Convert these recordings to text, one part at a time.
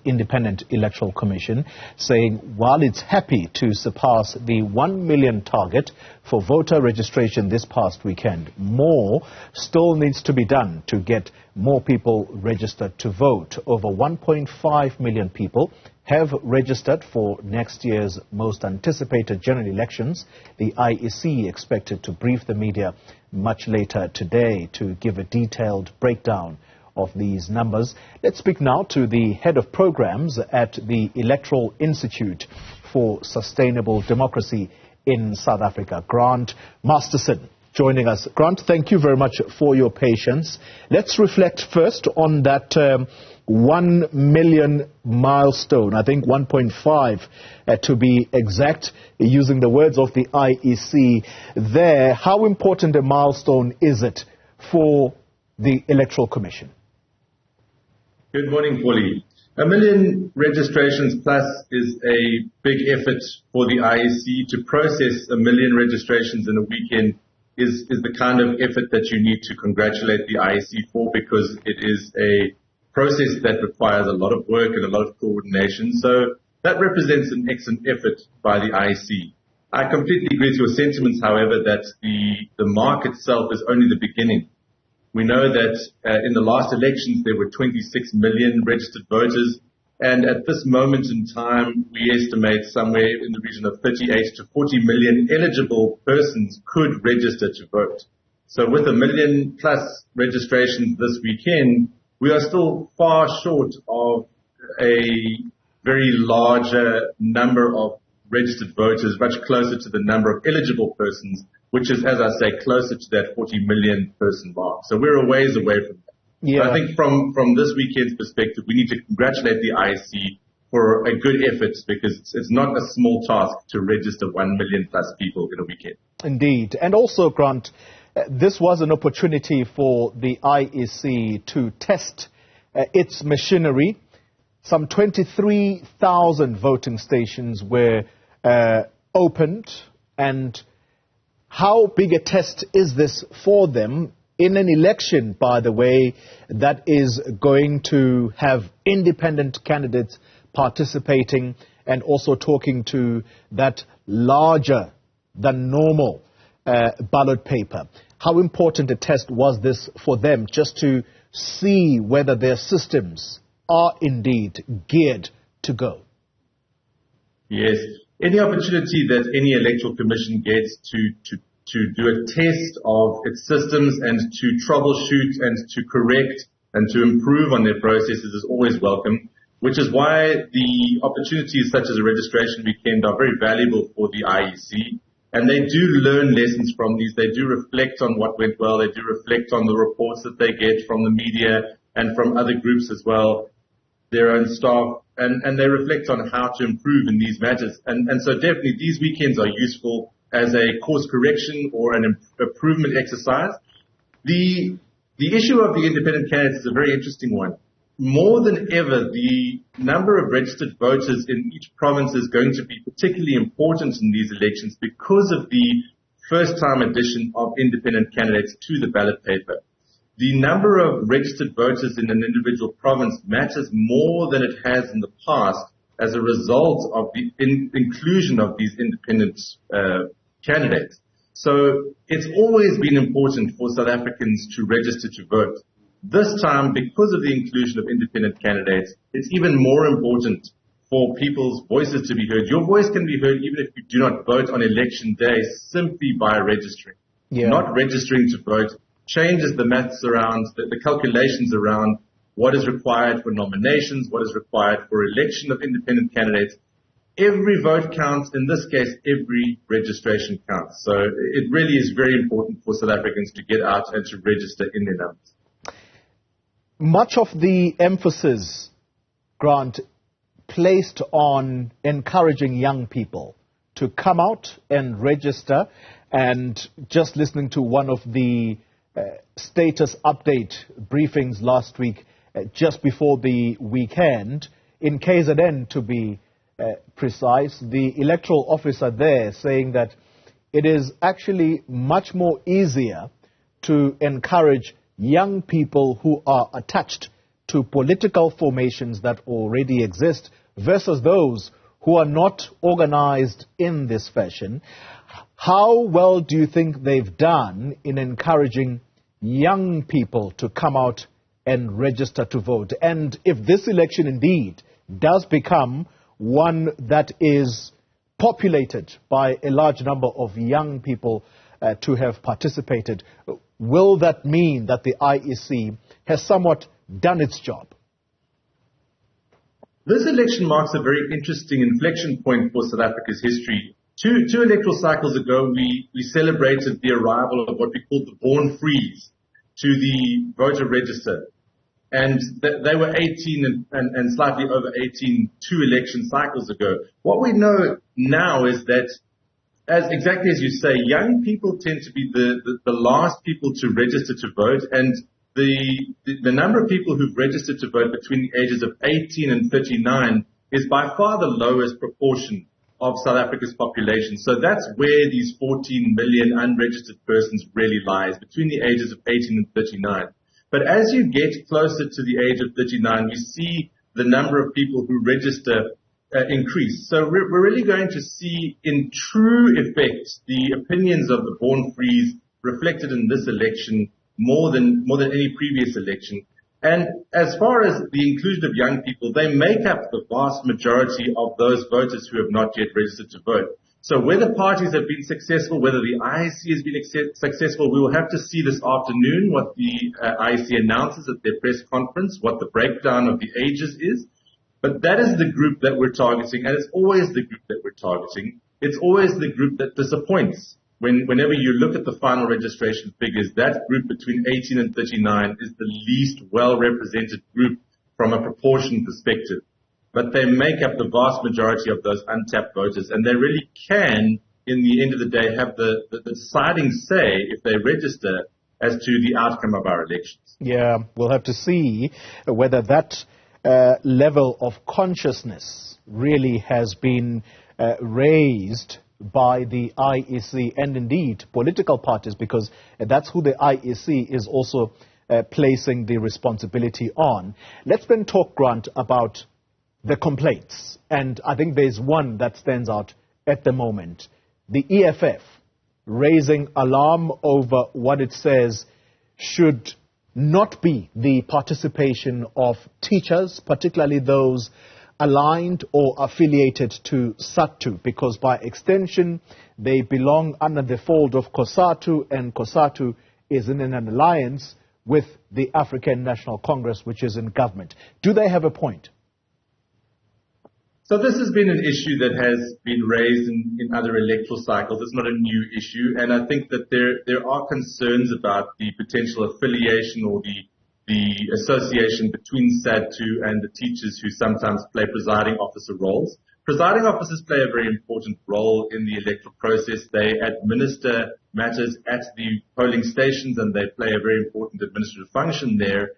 the Independent Electoral Commission, saying while it's happy to surpass the 1 million target for voter registration this past weekend, more still needs to be done to get more people registered to vote. Over 1.5 million people have registered for next year's most anticipated general elections. The IEC expected to brief the media much later today to give a detailed breakdown of these numbers. Let's speak now to the head of programs at the Electoral Institute for Sustainable Democracy in South Africa, Grant Masterson, joining us. Grant, thank you very much for your patience. Let's reflect first on that 1 million milestone, I think 1.5 to be exact, using the words of the IEC there. How important a milestone is it for the Electoral Commission? Good morning, Paulie. 1 million registrations plus is a big effort for the IEC. To process 1 million registrations in a weekend is the kind of effort that you need to congratulate the IEC for, because it is a process that requires a lot of work and a lot of coordination. So that represents an excellent effort by the IEC. I completely agree with your sentiments, however, that the mark itself is only the beginning. We know that in the last elections there were 26 million registered voters, and at this moment in time we estimate somewhere in the region of 38 to 40 million eligible persons could register to vote. So with 1 million plus registrations this weekend, we are still far short of a very larger number of registered voters, much closer to the number of eligible persons, which is, as I say, closer to that 40 million person mark. So we're a ways away from that. Yeah. So I think from this weekend's perspective, we need to congratulate the IEC for a good effort, because it's not a small task to register 1 million plus people in a weekend. Indeed. And also, Grant, this was an opportunity for the IEC to test its machinery. Some 23,000 voting stations were opened. And how big a test is this for them in an election, by the way, that is going to have independent candidates participating and also talking to that larger than normal ballot paper? How important a test was this for them, just to see whether their systems are indeed geared to go? Yes. Any opportunity that any electoral commission gets to do a test of its systems and to troubleshoot and to correct and to improve on their processes is always welcome, which is why the opportunities such as a registration weekend are very valuable for the IEC. And they do learn lessons from these. They do reflect on what went well. They do reflect on the reports that they get from the media and from other groups as well, their own staff, and they reflect on how to improve in these matters. And so definitely these weekends are useful as a course correction or an improvement exercise. The issue of the independent candidates is a very interesting one. More than ever, the number of registered voters in each province is going to be particularly important in these elections because of the first-time addition of independent candidates to the ballot paper. The number of registered voters in an individual province matters more than it has in the past as a result of the inclusion of these independent candidates. So it's always been important for South Africans to register to vote. This time, because of the inclusion of independent candidates, it's even more important for people's voices to be heard. Your voice can be heard even if you do not vote on election day simply by registering. Yeah. Not registering to vote changes the maths around, the calculations around what is required for nominations, what is required for election of independent candidates. Every vote counts. In this case, every registration counts. So it really is very important for South Africans to get out and to register in their numbers. Much of the emphasis, Grant, placed on encouraging young people to come out and register. And just listening to one of the status update briefings last week, just before the weekend, in KZN to be precise, the electoral officer there saying that it is actually much more easier to encourage young people who are attached to political formations that already exist versus those who are not organized in this fashion. How well do you think they've done in encouraging young people to come out and register to vote? And if this election indeed does become one that is populated by a large number of young people to have participated, will that mean that the IEC has somewhat done its job? This election marks a very interesting inflection point for South Africa's history. Two electoral cycles ago, we celebrated the arrival of what we called the born frees to the voter register. And they were 18 and slightly over 18 two election cycles ago. What we know now is that, exactly as you say, young people tend to be the last people to register to vote, and the number of people who've registered to vote between the ages of 18 and 39 is by far the lowest proportion of South Africa's population. So that's where these 14 million unregistered persons really lies, between the ages of 18 and 39. But as you get closer to the age of 39, you see the number of people who register increase. So we're really going to see in true effect the opinions of the born frees reflected in this election more than any previous election. And as far as the inclusion of young people, they make up the vast majority of those voters who have not yet registered to vote. So whether parties have been successful, whether the IEC has been successful, we will have to see this afternoon what the IEC announces at their press conference, what the breakdown of the ages is. But that is the group that we're targeting, and it's always the group that we're targeting. It's always the group that disappoints. Whenever you look at the final registration figures, that group between 18 and 39 is the least well-represented group from a proportion perspective. But they make up the vast majority of those untapped voters, and they really can, in the end of the day, have the deciding say, if they register, as to the outcome of our elections. Yeah, we'll have to see whether that level of consciousness really has been raised by the IEC and indeed political parties, because that's who the IEC is also placing the responsibility on. Let's then talk, Grant, about the complaints. And I think there's one that stands out at the moment. The EFF raising alarm over what it says should not be the participation of teachers, particularly those aligned or affiliated to SADTU, because by extension they belong under the fold of COSATU, and COSATU is in an alliance with the African National Congress, which is in government. Do they have a point? So this has been an issue that has been raised in other electoral cycles. It's not a new issue, and I think that there are concerns about the potential affiliation or the association between SADTU and the teachers who sometimes play presiding officer roles. Presiding officers play a very important role in the electoral process. They administer matters at the polling stations, and they play a very important administrative function there.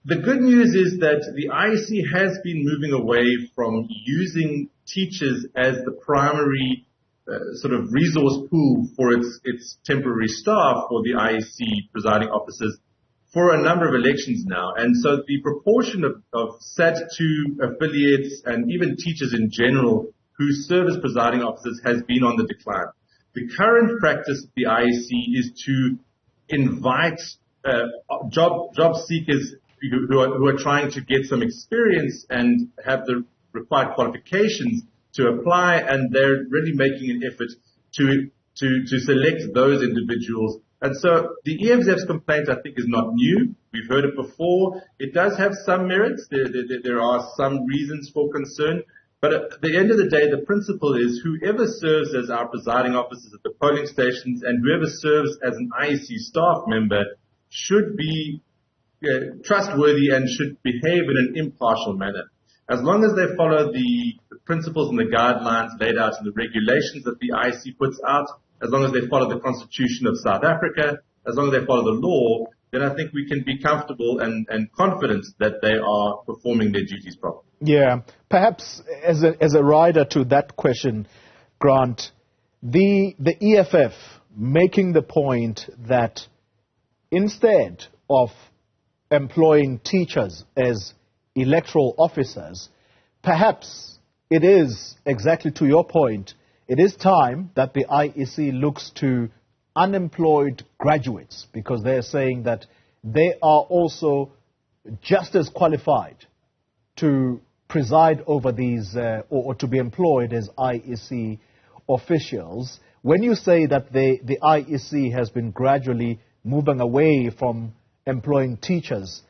The good news is that the IEC has been moving away from using teachers as the primary sort of resource pool for its temporary staff, or the IEC presiding officers, for a number of elections now. And so the proportion of SADTU affiliates and even teachers in general who serve as presiding officers has been on the decline. The current practice of the IEC is to invite job seekers who are trying to get some experience and have the required qualifications to apply, and they're really making an effort to select those individuals. And so the EFZF's complaint, I think, is not new. We've heard it before. It does have some merits. There are some reasons for concern. But at the end of the day, the principle is whoever serves as our presiding officers at the polling stations and whoever serves as an IEC staff member should be trustworthy and should behave in an impartial manner. As long as they follow the principles and the guidelines laid out in the regulations that the IEC puts out, as long as they follow the Constitution of South Africa, as long as they follow the law, then I think we can be comfortable and confident that they are performing their duties properly. Yeah. Perhaps as a rider to that question, Grant, the EFF making the point that instead of employing teachers as electoral officers, perhaps it is, exactly to your point, it is time that the IEC looks to unemployed graduates, because they're saying that they are also just as qualified to preside over these or to be employed as IEC officials. When you say that the IEC has been gradually moving away from employing teachers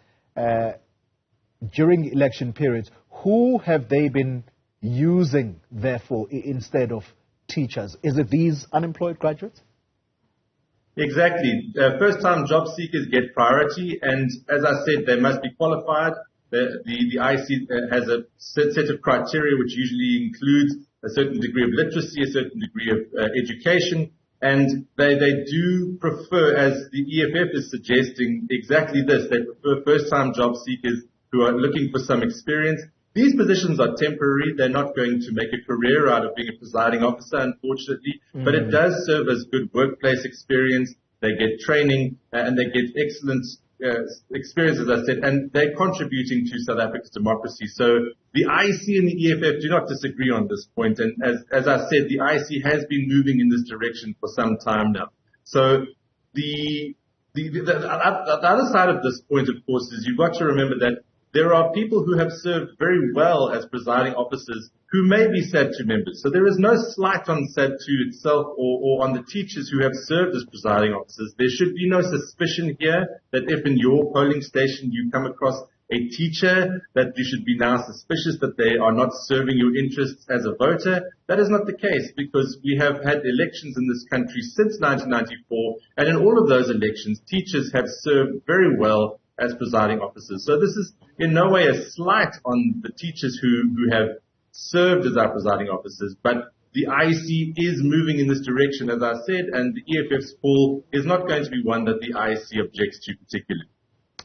during election periods, who have they been using, therefore, instead of teachers? Is it these unemployed graduates? Exactly. First-time job seekers get priority, and as I said, they must be qualified. The IEC has a set of criteria which usually includes a certain degree of literacy, a certain degree of education, and they do prefer, as the EFF is suggesting, exactly this. They prefer first-time job seekers who are looking for some experience. These positions are temporary. They're not going to make a career out of being a presiding officer, unfortunately, but it does serve as good workplace experience. They get training and they get excellent experience, as I said, and they're contributing to South Africa's democracy. So the IEC and the EFF do not disagree on this point. And as I said, the IEC has been moving in this direction for some time now. So the other side of this point, of course, is you've got to remember that there are people who have served very well as presiding officers who may be SADTU members. So there is no slight on SADTU itself or on the teachers who have served as presiding officers. There should be no suspicion here that if in your polling station you come across a teacher, that you should be now suspicious that they are not serving your interests as a voter. That is not the case, because we have had elections in this country since 1994, and in all of those elections, teachers have served very well as presiding officers. So this is in no way a slight on the teachers who have served as our presiding officers, but the IEC is moving in this direction, as I said, and the EFF's call is not going to be one that the IEC objects to particularly.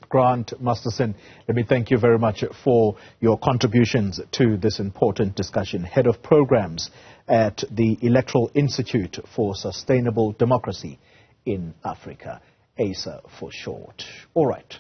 Grant Masterson, let me thank you very much for your contributions to this important discussion. Head of Programs at the Electoral Institute for Sustainable Democracy in Africa, ASA for short. All right.